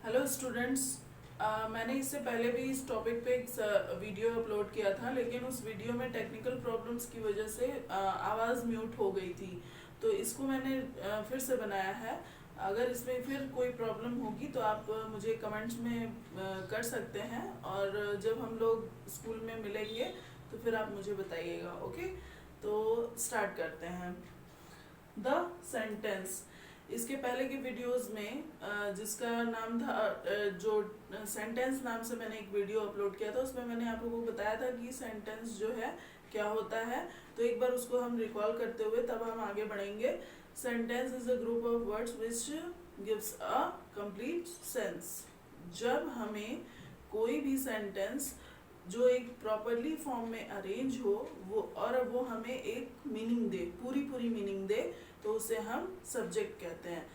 Hello students. मैंने इससे पहले भी इस टॉपिक पे एक वीडियो अपलोड किया था, लेकिन उस वीडियो में टेक्निकल प्रॉब्लम्स की वजह से आवाज़ म्यूट हो गई थी। तो इसको मैंने फिर से बनाया है। अगर इसमें फिर कोई प्रॉब्लम होगी तो आप मुझे कमेंट्स में कर सकते हैं, और जब हम लोग स्कूल में मिलेंगे तो फिर आप मुझे बताइएगा। ओके, तो स्टार्ट करते हैं। The sentence. इसके पहले के वीडियोस में जिसका नाम था जो सेंटेंस नाम से मैंने एक वीडियो अपलोड किया था, उसमें मैंने आप लोगों को बताया था कि सेंटेंस जो है क्या होता है। तो एक बार उसको हम रिकॉल करते हुए तब हम आगे बढ़ेंगे। Sentence is a group of words which gives a complete sense. जब हमें कोई भी सेंटेंस जो एक प्रॉपरली फॉर्म में अरेंज हो वो हमें एक मीनिंग दे, पूरी मीनिंग दे, तो उसे हम सब्जेक्ट कहते हैं,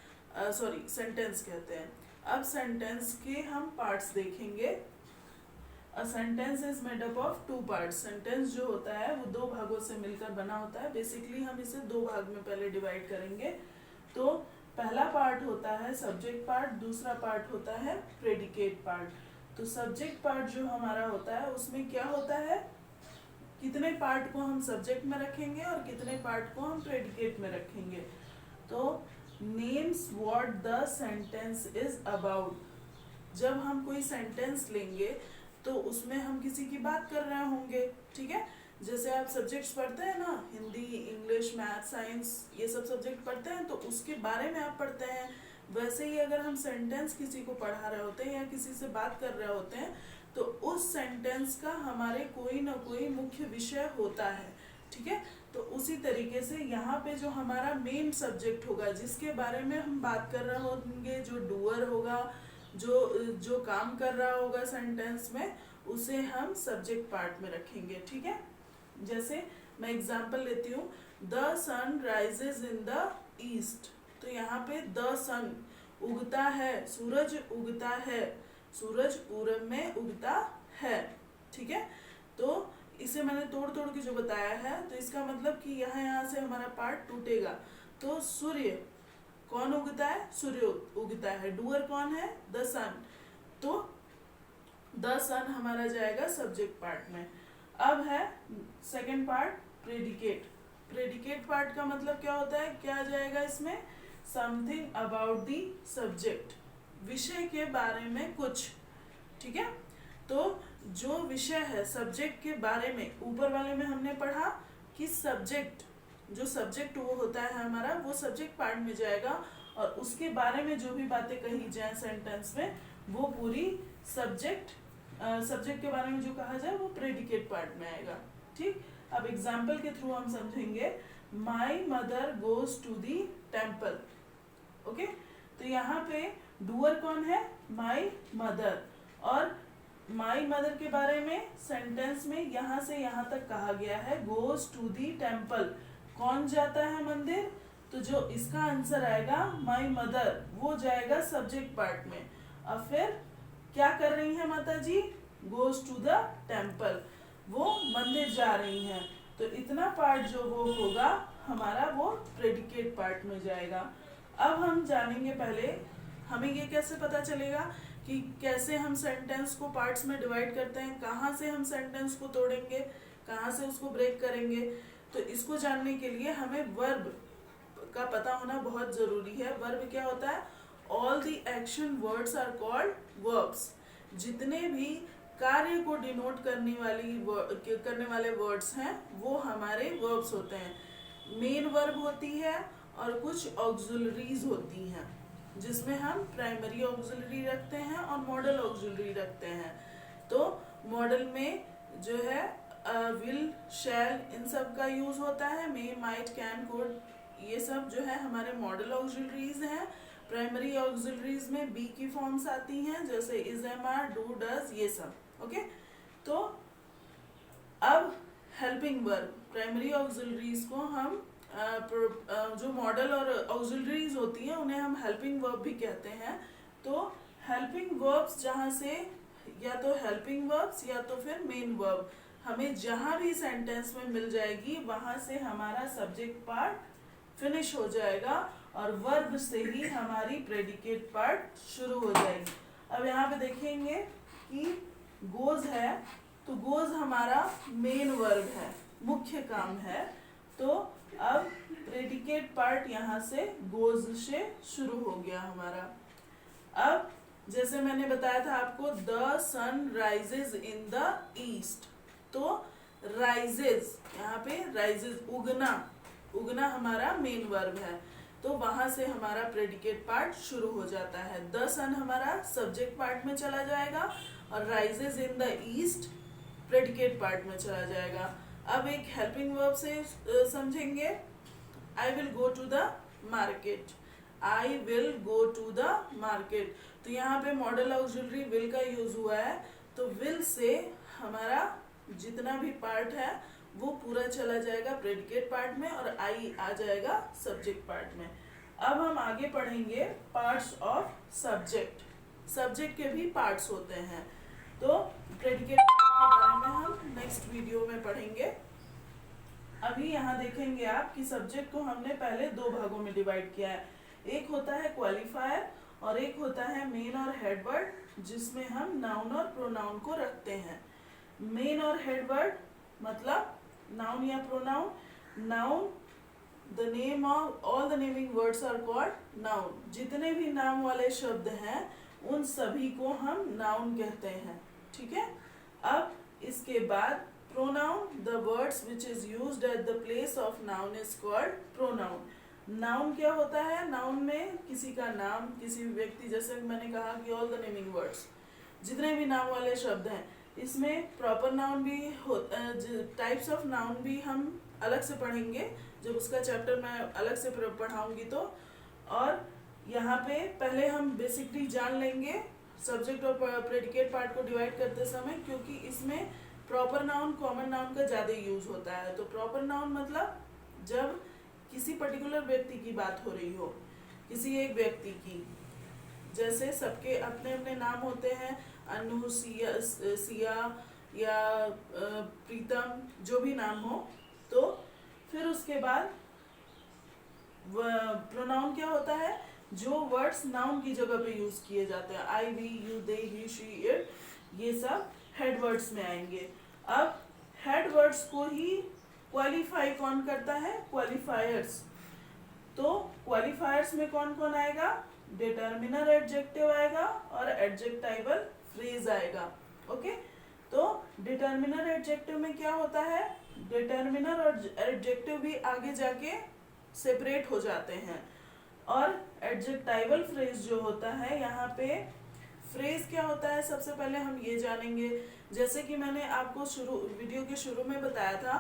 सेंटेंस कहते हैं। अब सेंटेंस के हम पार्ट्स देखेंगे। A sentence is made up of two parts. Sentence जो होता है वो दो भागों से मिलकर बना होता है। बेसिकली हम इसे दो भाग में पहले डिवाइड करेंगे। तो पहला पार्ट होता है सब्जेक्ट पार्ट, दूसरा पार्ट होता है प्रेडिकेट पार्ट। तो सब्जेक्ट पार्ट जो हमारा होता है उसमें क्या होता है, कितने पार्ट को हम सब्जेक्ट में रखेंगे और कितने पार्ट को हम प्रेडिकेट में रखेंगे। तो names what the sentence is about. जब हम कोई सेंटेंस लेंगे तो उसमें हम किसी की बात कर रहे होंगे, ठीक है। जैसे आप सब्जेक्ट्स पढ़ते हैं ना, हिंदी, इंग्लिश, मैथ, साइंस, ये सब सब्जेक्ट पढ़ते हैं तो उसके बारे में आप पढ़ते हैं। वैसे ही अगर हम सेंटेंस किसी को पढ़ा रहे होते हैं या किसी से बात कर रहे होते हैं तो उस सेंटेंस का हमारे कोई ना कोई मुख्य विषय होता है, ठीक है। तो उसी तरीके से यहाँ पे जो हमारा मेन सब्जेक्ट होगा, जिसके बारे में हम बात कर रहे होंगे, जो डूअर होगा, जो काम कर रहा होगा सेंटेंस में, उसे हम सब्जेक्ट पार्ट में रखेंगे, ठीक है। जैसे मैं एग्जांपल लेती हूँ, the sun rises in the east. तो यहाँ पे द सन उगता है, सूरज उगता है, सूरज पूरब में उगता है, ठीक है। तो इसे मैंने तोड़ तोड़ के जो बताया है, तो इसका मतलब कि यहाँ से हमारा पार्ट टूटेगा। तो सूर्य कौन उगता है, सूर्य उगता है, डूअर कौन है, द सन। तो द सन हमारा जाएगा सब्जेक्ट पार्ट में। अब है second part predicate. Predicate part का मतलब क्या होता है, क्या जाएगा इसमें, समथिंग अबाउट दी सब्जेक्ट, विषय के बारे में कुछ, ठीक है। तो जो विषय है सब्जेक्ट के बारे में, ऊपर वाले में हमने पढ़ा कि सब्जेक्ट, जो सब्जेक्ट वो होता है हमारा, वो सब्जेक्ट पार्ट में जाएगा, और उसके बारे में जो भी बातें कही जाए सेंटेंस में, वो पूरी सब्जेक्ट के बारे में जो कहा जाए वो प्रेडिकेट पार्ट में आएगा, ठीक। अब एग्जाम्पल के थ्रू हम समझेंगे। My mother goes to the temple. Okay, तो यहाँ पे डूअर कौन है, माई मदर, और माई मदर के बारे में सेंटेंस में यहाँ से यहाँ तक कहा गया है गोज टू दी टेम्पल, कौन जाता है मंदिर। तो जो इसका आंसर आएगा माई मदर, वो जाएगा सब्जेक्ट पार्ट में। अब फिर क्या कर रही है माता जी, गोज टू द टेम्पल, वो मंदिर जा रही हैं। तो इतना पार्ट जो वो होगा हमारा, वो प्रेडिकेट पार्ट में जाएगा। अब हम जानेंगे, पहले हमें ये कैसे पता चलेगा कि कैसे हम सेंटेंस को पार्ट्स में डिवाइड करते हैं, कहाँ से हम सेंटेंस को तोड़ेंगे, कहाँ से उसको ब्रेक करेंगे। तो इसको जानने के लिए हमें वर्ब का पता होना बहुत जरूरी है। वर्ब क्या होता है, all the action words are called verbs. जितने भी कार्य को डिनोट करने वाले वर्ड्स हैं वो हमारे वर्ब्स होते हैं। मेन वर्ब होती है और कुछ ऑक्सिलरीज होती हैं, जिसमें हम प्राइमरी ऑक्सिलरी रखते हैं और मॉडल ऑक्सिलरी रखते हैं। तो मॉडल में जो है विल, शैल, इन सब का यूज होता है। मे, माइट, कैन, कुड, ये सब जो है हमारे मॉडल ऑक्सिलरीज हैं। प्राइमरी ऑक्सिलरीज में बी की फॉर्म्स आती हैं, जैसे is, am, are, do, does, ये सब। ओके, तो अब हेल्पिंग वर्ब, प्राइमरी ऑक्सिलरीज को हम जो मॉडल और ऑक्सिलरीज होती हैं उन्हें हम हेल्पिंग वर्ब भी कहते हैं। तो हेल्पिंग वर्ब्स जहाँ से, या तो हेल्पिंग वर्ब्स या तो फिर मेन वर्ब, हमें जहाँ भी सेंटेंस में मिल जाएगी वहाँ से हमारा सब्जेक्ट पार्ट फिनिश हो जाएगा और वर्ब से ही हमारी प्रेडिकेट पार्ट शुरू हो जाएगी। अब यहाँ पे देखेंगे कि गोज है, तो गोज हमारा मेन वर्ब है, मुख्य काम है। तो अब प्रेडिकेट पार्ट यहाँ से गोज से शुरू हो गया हमारा। अब जैसे मैंने बताया था आपको, the sun rises in the east, तो राइजेज, यहाँ पे राइजेज उगना, उगना हमारा मेन वर्ब है, तो वहां से हमारा प्रेडिकेट पार्ट शुरू हो जाता है। द सन हमारा सब्जेक्ट पार्ट में चला जाएगा और rises in the east predicate part में चला जाएगा। अब एक हेल्पिंग वर्ब से समझेंगे। I will go to the market, I will go to the market, तो यहाँ पे मॉडल ऑक्सिलरी विल का यूज हुआ है, तो विल से हमारा जितना भी पार्ट है वो पूरा चला जाएगा प्रेडिकेट पार्ट में और आई आ जाएगा सब्जेक्ट पार्ट में। अब हम आगे पढ़ेंगे पार्ट्स ऑफ सब्जेक्ट। सब्जेक्ट के भी पार्ट्स होते हैं, तो प्रेडिकेट पार्ट के बारे में हम नेक्स्ट वीडियो में पढ़ेंगे। अभी यहाँ देखेंगे आप कि सब्जेक्ट को हमने पहले दो भागों में डिवाइड किया है। एक होता है क्वालिफायर और एक होता है मेन और हेड वर्ड, जिसमें हम नाउन और प्रोनाउन को रखते हैं। मेन और हेड वर्ड मतलब नाउन या pronoun. Noun, the name of all the naming words are called noun. जितने भी नाम वाले शब्द हैं उन सभी को हम नाउन कहते हैं, ठीक है। अब इसके बाद pronoun, the words which is used at the place of noun is called pronoun. Noun क्या होता है? नाउन में किसी का नाम, किसी व्यक्ति, जैसे मैंने कहा कि ऑल द नेमिंग वर्ड्स, जितने भी नाम वाले शब्द हैं। इसमें प्रॉपर नाउन भी होता है, टाइप्स ऑफ नाउन भी हम अलग से पढ़ेंगे जब उसका चैप्टर मैं अलग से पढ़ाऊंगी तो। और यहाँ पे पहले हम बेसिकली जान लेंगे सब्जेक्ट और प्रेडिकेट पार्ट को डिवाइड करते समय, क्योंकि इसमें प्रॉपर नाउन कॉमन नाउन का ज़्यादा यूज होता है। तो प्रॉपर नाउन मतलब जब किसी पर्टिकुलर व्यक्ति की बात हो रही हो, किसी एक व्यक्ति की, जैसे सबके अपने अपने नाम होते हैं, अनु, सिया या प्रीतम, जो भी नाम हो। तो फिर उसके बाद प्रोनाउन क्या होता है? जो वर्ड्स नाउन की जगह पे यूज किए जाते हैं, I, we, you, they, he, she, it, ये सब हेड वर्ड्स में आएंगे। अब हेड वर्ड्स को ही क्वालिफाई कौन करता है? क्वालिफायर्स। तो क्वालिफायर्स में कौन कौन आएगा? डिटर्मिनर एडजेक्टिव आएगा और एडजेक्टाइवल फ्रेज आएगा। ओके, तो डिटर्मिनर एडजेक्टिव में क्या होता है? डिटर्मिनर और एडजेक्टिव भी आगे जाके सेपरेट हो जाते हैं। और एडजेक्टाइवल फ्रेज जो होता है, यहाँ पे फ्रेज क्या होता है सबसे पहले हम ये जानेंगे। जैसे कि मैंने आपको वीडियो के शुरू में बताया था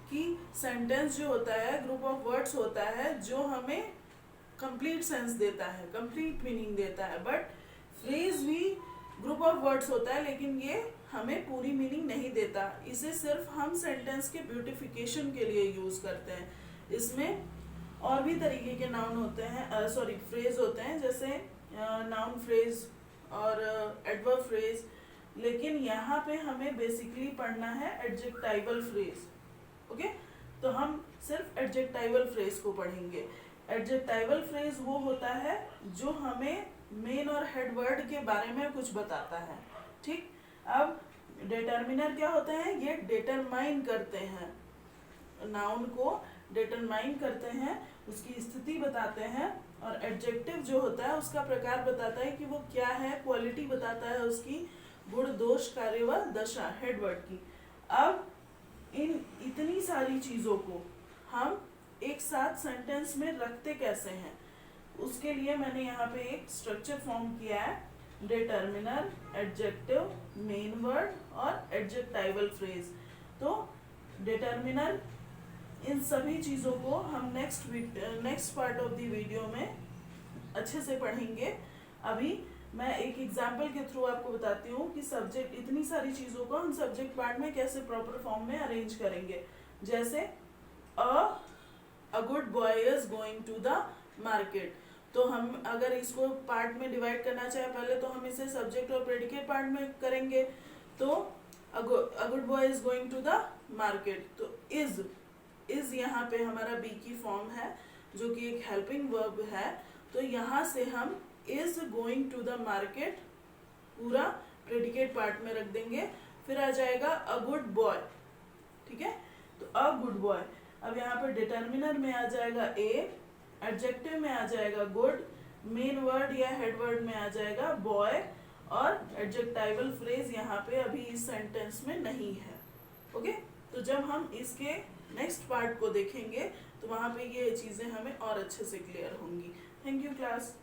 कि सेंटेंस जो होता है ग्रुप ऑफ वर्ड्स होता है जो हमें कंप्लीट सेंस देता है, कंप्लीट मीनिंग देता है। बट फ्रेज भी ग्रुप ऑफ वर्ड्स होता है, लेकिन ये हमें पूरी मीनिंग नहीं देता। इसे सिर्फ हम सेंटेंस के ब्यूटिफिकेशन के लिए यूज करते हैं। इसमें और भी तरीके के नाउन होते हैं, फ्रेज होते हैं, जैसे नाउन फ्रेज और एडवर्ब फ्रेज। लेकिन यहाँ पे हमें बेसिकली पढ़ना है एडजेक्टाइवल फ्रेज। ओके, तो हम सिर्फ एडजेक्टाइवल फ्रेज को पढ़ेंगे। एडजेक्टाइवल फ्रेज वो होता है जो हमें मेन और हेड वर्ड के बारे में कुछ बताता है, ठीक। अब डिटर्मिनर क्या होते हैं? ये डिटरमाइन करते हैं, नाउन को डिटरमाइन करते हैं, उसकी स्थिति बताते हैं। और एडजेक्टिव जो होता है उसका प्रकार बताता है कि वो क्या है, क्वालिटी बताता है उसकी, गुण, दोष, कार्य व दशा हेड वर्ड की। अब इन इतनी सारी चीजों को हम एक साथ सेंटेंस में रखते कैसे हैं, उसके लिए मैंने यहाँ पे एक स्ट्रक्चर फॉर्म किया है। डिटर्मिनर, एडजेक्टिव, मेन वर्ड और एडजेक्टाइवल फ्रेज। तो डिटर्मिनर, इन सभी चीज़ों को हम next part of the video में अच्छे से पढ़ेंगे। अभी मैं एक एग्जाम्पल के थ्रू आपको बताती हूँ कि सब्जेक्ट, इतनी सारी चीज़ों को हम सब्जेक्ट पार्ट में कैसे प्रॉपर फॉर्म में अरेंज करेंगे। जैसे a good boy is going to the market, तो हम अगर इसको पार्ट में डिवाइड करना चाहे पहले तो हम इसे सब्जेक्ट और प्रेडिकेट पार्ट में करेंगे। तो a good boy is going to the market, तो इज यहाँ पे हमारा बी की फॉर्म है जो कि एक हेल्पिंग वर्ब है। तो यहाँ से हम is going to the market पूरा प्रेडिकेट पार्ट में रख देंगे। फिर आ जाएगा अ गुड बॉय, ठीक है। तो अ गुड बॉय, अब यहाँ पर डिटर्मिनर में आ जाएगा ए, एडजेक्टिव में आ जाएगा गुड, मेन वर्ड या हेड वर्ड में आ जाएगा बॉय, और एडजेक्टाइवल फ्रेज यहाँ पे अभी इस सेंटेंस में नहीं है। ओके, तो जब हम इसके नेक्स्ट पार्ट को देखेंगे तो वहाँ पे ये चीज़ें हमें और अच्छे से क्लियर होंगी। Thank you class.